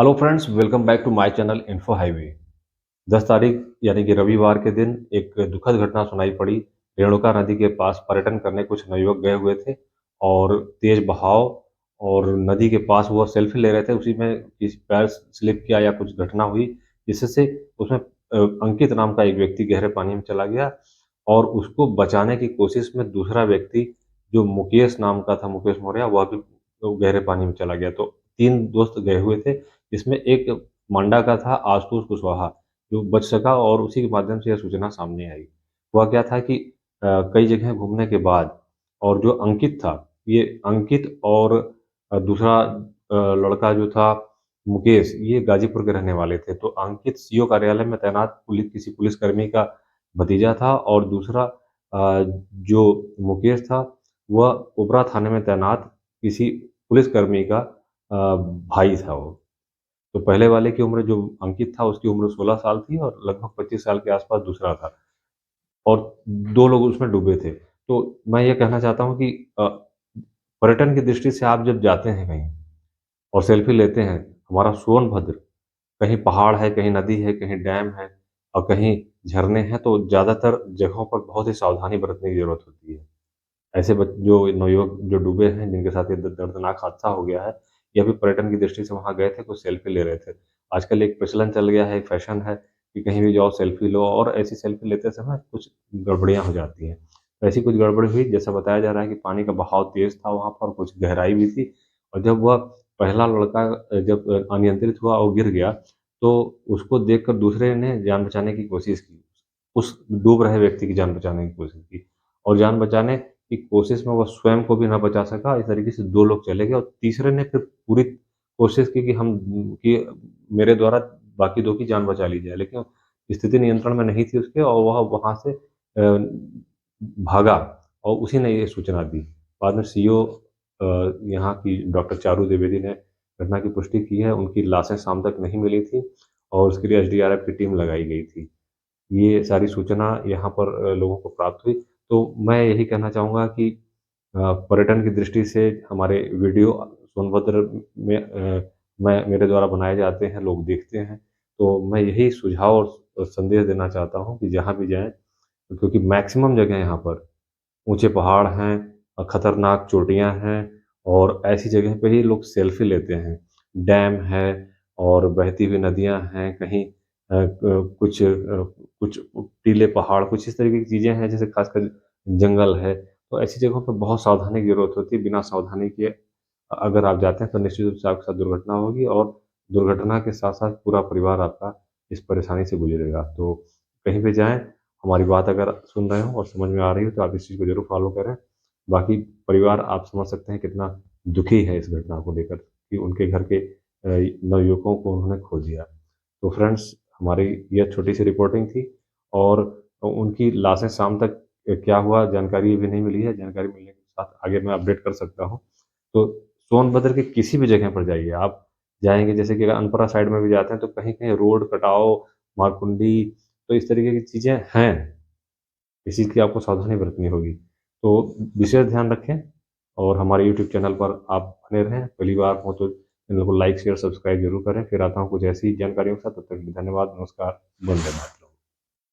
Hello friends, welcome back to my channel info highway. 10 तारीख यानी कि रविवार के दिन एक दुखद घटना सुनाई पड़ी। रेणुका नदी के पास पर्यटन करने कुछ नवयुवक गए हुए थे और तेज बहाव और नदी के पास वो सेल्फी ले रहे थे। उसी में किसी पैर स्लिप किया या कुछ घटना हुई जिससे उसमें अंकित नाम का एक व्यक्ति गहरे पानी में चला गया और उसको बचाने की कोशिश में दूसरा व्यक्ति जो मुकेश नाम का था, मुकेश मौर्य, वह भी गहरे पानी में चला गया। तो 3 दोस्त गए हुए थे, जिसमें एक मांडा का था आशुतोष कुशवाहा, जो बच सका और उसी के माध्यम से यह सूचना सामने आई। हुआ क्या था कि कई जगह घूमने के बाद और जो अंकित था, ये अंकित और दूसरा लड़का जो था मुकेश, ये गाजीपुर के रहने वाले थे। तो अंकित सीओ कार्यालय में तैनात किसी पुलिसकर्मी का भतीजा था और दूसरा जो मुकेश था, वह ओबरा थाने में तैनात किसी पुलिसकर्मी का भाई था वो। तो पहले वाले की उम्र, जो अंकित था, उसकी उम्र 16 साल थी और लगभग 25 साल के आसपास दूसरा था और 2 लोग उसमें डूबे थे। तो मैं ये कहना चाहता हूँ कि पर्यटन की दृष्टि से आप जब जाते हैं कहीं और सेल्फी लेते हैं, हमारा सोनभद्र, कहीं पहाड़ है, कहीं नदी है, कहीं डैम है और कहीं झरने हैं, तो ज़्यादातर जगहों पर बहुत ही सावधानी बरतने की ज़रूरत होती है। ऐसे जो नवयुवक जो डूबे हैं, जिनके साथ ये दर्दनाक हादसा हो गया है, ये अभी पर्यटन की दृष्टि से वहाँ गए थे, कुछ सेल्फी ले रहे थे। आजकल एक प्रचलन चल गया है, एक फैशन है कि कहीं भी जाओ सेल्फी लो और ऐसी सेल्फी लेते समय कुछ गड़बड़ियाँ हो जाती हैं। तो ऐसी कुछ गड़बड़ी हुई, जैसा बताया जा रहा है कि पानी का बहाव तेज़ था वहाँ पर, कुछ गहराई भी थी और जब वह पहला लड़का जब अनियंत्रित हुआ और गिर गया, तो उसको देखकर दूसरे ने जान बचाने की कोशिश की। उस डूब रहे व्यक्ति की जान बचाने की कोशिश की और जान बचाने की कोशिश में वो स्वयं को भी ना बचा सका। इस तरीके से 2 लोग चले गए और तीसरे ने फिर पूरी कोशिश की कि मेरे द्वारा बाकी 2 की जान बचा ली जाए, लेकिन स्थिति नियंत्रण में नहीं थी उसके और वह वहाँ से भागा और उसी ने ये सूचना दी। बाद में सीओ यहाँ की डॉक्टर चारू द्विवेदी ने घटना की पुष्टि की है। उनकी लाशें शाम तक नहीं मिली थी और उसके लिए एसडीआरएफ की टीम लगाई गई थी। ये सारी सूचना यहाँ पर लोगों को प्राप्त हुई। तो मैं यही कहना चाहूँगा कि पर्यटन की दृष्टि से हमारे वीडियो सोनभद्र में मेरे द्वारा बनाए जाते हैं, लोग देखते हैं। तो मैं यही सुझाव और संदेश देना चाहता हूँ कि जहाँ भी जाएँ, क्योंकि मैक्सिमम जगह यहाँ पर ऊँचे पहाड़ हैं, खतरनाक चोटियाँ हैं और ऐसी जगह पे ही लोग सेल्फी लेते हैं। डैम है और बहती हुई नदियाँ हैं, कहीं कुछ टीले पहाड़, कुछ इस तरीके की चीज़ें हैं, जैसे खासकर जंगल है। तो ऐसी जगहों पे बहुत सावधानी की ज़रूरत होती है। बिना सावधानी के अगर आप जाते हैं तो निश्चित रूप से आपके साथ दुर्घटना होगी और दुर्घटना के साथ-साथ पूरा परिवार आपका इस परेशानी से गुज़रेगा। तो कहीं भी जाएँ, हमारी बात अगर सुन रहे हो और समझ में आ रही हो तो आप इस चीज़ को ज़रूर फ़ॉलो करें। बाकी परिवार, आप समझ सकते हैं कितना दुखी है इस घटना को लेकर कि उनके घर के नवयुवकों को उन्होंने खो दिया। तो फ्रेंड्स, हमारी यह छोटी-सी रिपोर्टिंग थी और उनकी लाशें शाम तक क्या हुआ, जानकारी अभी नहीं मिली है। जानकारी मिलने के साथ आगे मैं अपडेट कर सकता हूँ। तो सोनभद्र के किसी भी जगह पर जाइए, आप जाएँगे, जैसे कि अगर अनपरा साइड में भी जाते हैं तो कहीं-कहीं रोड कटाव, मारकुंडी, तो इस तरीके की चीज़ें हैं। इस चीज़ की आपको सावधानी बरतनी होगी। तो विशेष ध्यान रखें और हमारे यूट्यूब चैनल पर आप बने रहें। पहली बार हो तो चैनल को लाइक, शेयर, सब्सक्राइब ज़रूर करें। फिर आता हूँ कुछ ऐसी जानकारियों के साथ, तब तक के लिए धन्यवाद, नमस्कार, वंदे मातरम।